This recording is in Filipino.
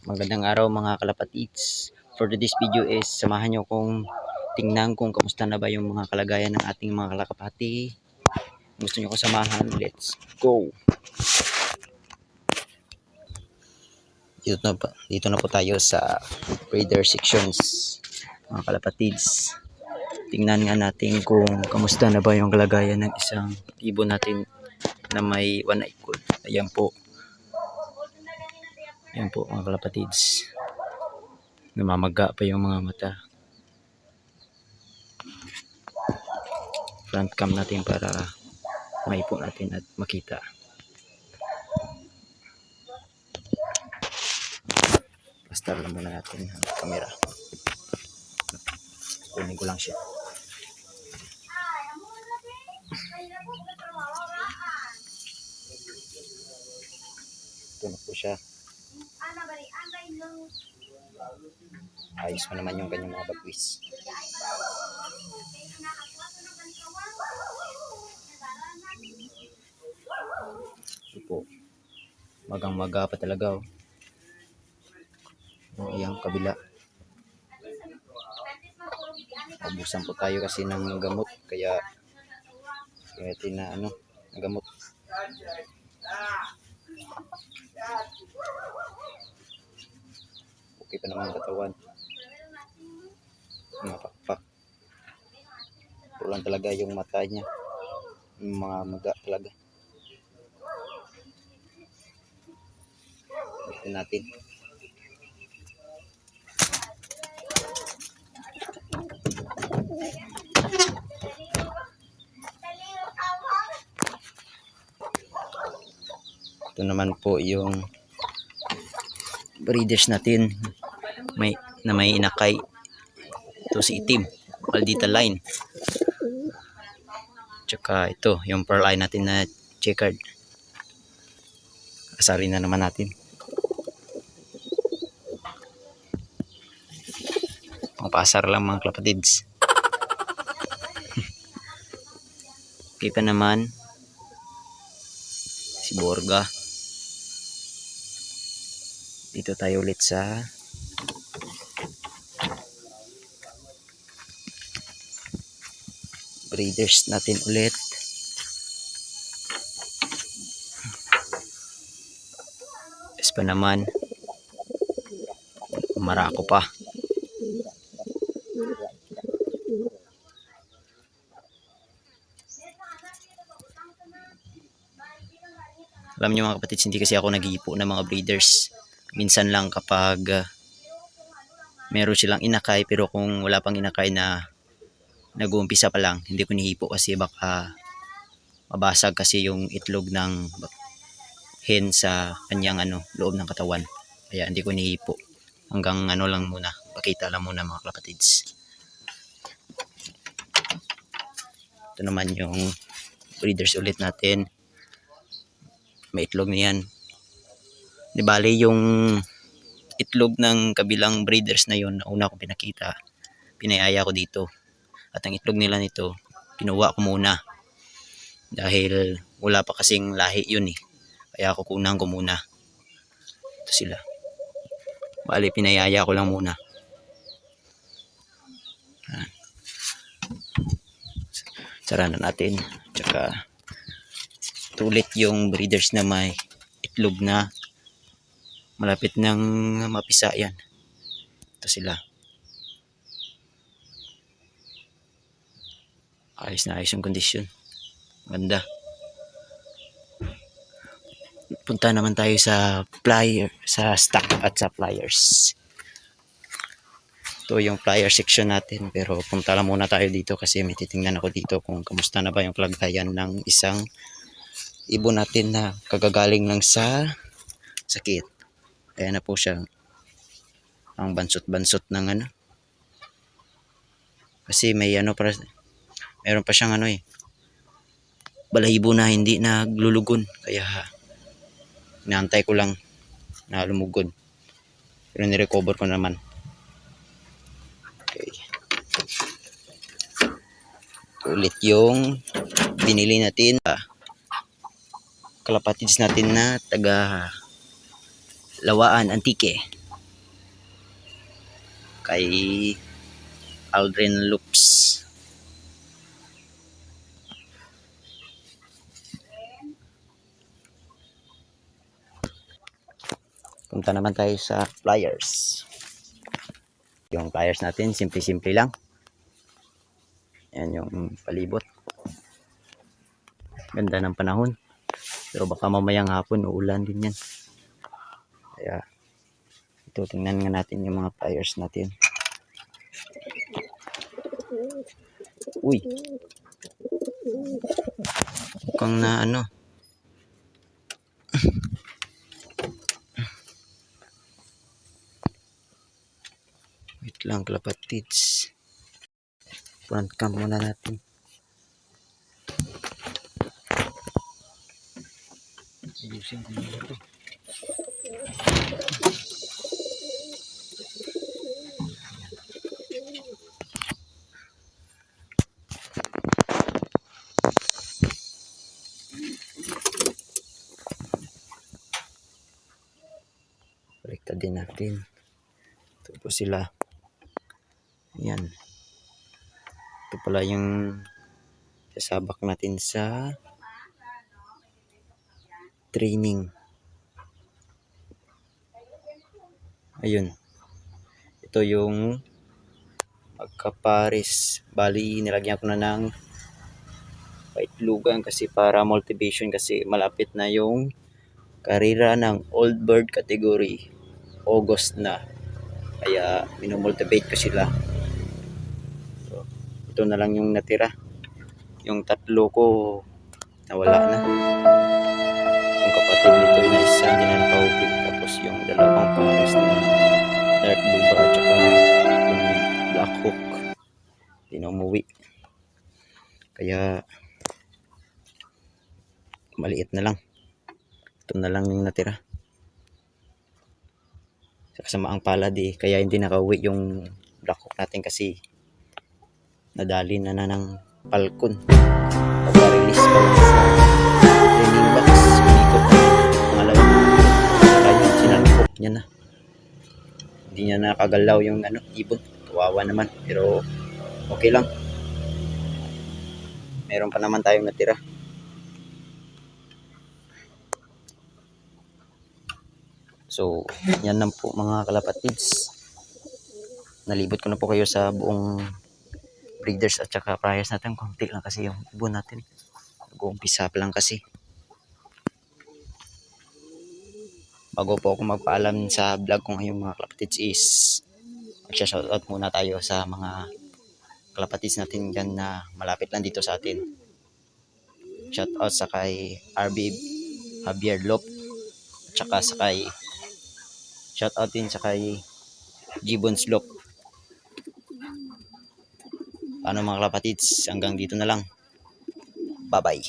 Magandang araw mga kalapatids. For today's video is samahan nyo kung tingnan kung kamusta na ba yung mga kalagayan ng ating mga kalapati. Gusto nyo ko samahan? Let's go! Dito na po tayo sa breeder sections mga kalapatids. Tingnan nga natin kung kamusta na ba yung kalagayan ng isang ibon natin na may one-eyed colt. Ayan po. Ayan po mga kalapatids. Namamaga pa yung mga mata. Front cam natin para maipo natin at makita. Basta lang muna natin ang camera. Kunin ko lang siya. Ito na po siya. Ayos mo naman yung kanyang mga bagwis. Ito po. Magang-maga pa talaga. Ayan, kabila. Abusan po tayo kasi ng gamot. Kaya gamot. Okay pa naman ang katawan. Mapakpak. Ito lang talaga yung mata niya. Yung mga maga talaga. Ito natin. Ito naman po yung breeders natin na may inakay. Ito si itim, Maldita line. Tsaka ito yung pearl eye natin na checkered. Asarin na naman natin. Pangpasar lang mga kalapatids. Okay pa naman si Borga. Dito tayo ulit sa breeders natin ulit. Es pa naman. Marako pa. Alam niyo mga kapatid, hindi kasi ako nag-iipo ng mga breeders. Minsan lang kapag meron silang inakay, pero kung wala pang inakay na nag-uumpisa pa lang, hindi ko nihipo kasi baka mabasag kasi yung itlog ng hen sa kanyang loob ng katawan. Kaya hindi ko nihipo. Hanggang lang muna, pakita lang muna mga kapatids. Ito naman yung breeders ulit natin. May itlog na yan. Di bali yung itlog ng kabilang breeders na yun na una kong pinakita, pinayaya ko dito. At ang itlog nila nito, kinuha ko muna. Dahil wala pa kasing lahi yun eh. Kaya kukunan ko muna. Ito sila. Bali, pinayaya ko lang muna. Sara na natin. Tsaka tulit yung breeders na may itlog na malapit ng mapisa yan. Ito sila. Ayos na ayos yung kondisyon. Ganda. Punta naman tayo sa stock at sa pliers. Ito yung plier section natin, pero punta lang muna tayo dito kasi may titingnan ako dito kung kamusta na ba yung kalagayan ng isang ibon natin na kagagaling lang sa sakit. Ayan na po siya. Ang bansot-bansot ng kasi may meron pa siyang balahibo na hindi naglulugon. Kaya inaantay ko lang na lumugod. Pero nirecover ko naman. Okay. Ulit yung binili natin. Kalapatids natin na taga Lawaan Antique. kay Aldrin Loops. Punta naman tayo sa pliers. Yung pliers natin, simple-simple lang. Yan yung palibot. Ganda ng panahon. Pero baka mamayang hapon uulan din yan. Kaya ito, tingnan nga natin yung mga pliers natin. Uy. Mukhang na ano. Wait lang, kalapatids. Front cam muna natin. Ayusin ko muna ito. Baliktad din natin. Ito po sila. Ayan. Ito pala yung sasabak natin sa training. Ayun. Ito yung magkapares. Bali, nilagyan ko na ng paitlugan kasi para motivation kasi malapit na yung karera ng Old Bird category. August na. Kaya minomotivate ko sila. So, ito na lang yung natira. Yung tatlo ko nawala na. Yung kapatid nito na isa hindi na nakahubig. Tapos yung dalawang pares na dark blue bar at saka yung black hook hindi na umuwi. Kaya maliit na lang. Ito na lang yung natira. Sa kasamaang palad kaya hindi nakauwi yung black hook natin kasi nadali na ng Falcon. Pagka-release pa lang sa training box, unikot na pangalawang kaya sinalpok niya na. Hindi niya nakagalaw yung ibon. Kawawa naman, pero okay lang. Meron pa naman tayong natira. So, yan lang po mga kalapatids. Nalibot ko na po kayo sa buong breeders at saka pliers natin. Konti lang kasi yung ibon natin. Nag-uumpisa pa lang kasi. Bago po ako magpaalam sa vlog ko ngayong mga kalapatids is magsha-shoutout muna tayo sa mga kalapatids natin dyan na malapit lang dito sa atin. Shoutout sa kay RB Javier Lop at saka sa kay shoutout din sa kay Gibbon Slope. Paano mga kalapatids, hanggang dito na lang. Bye bye.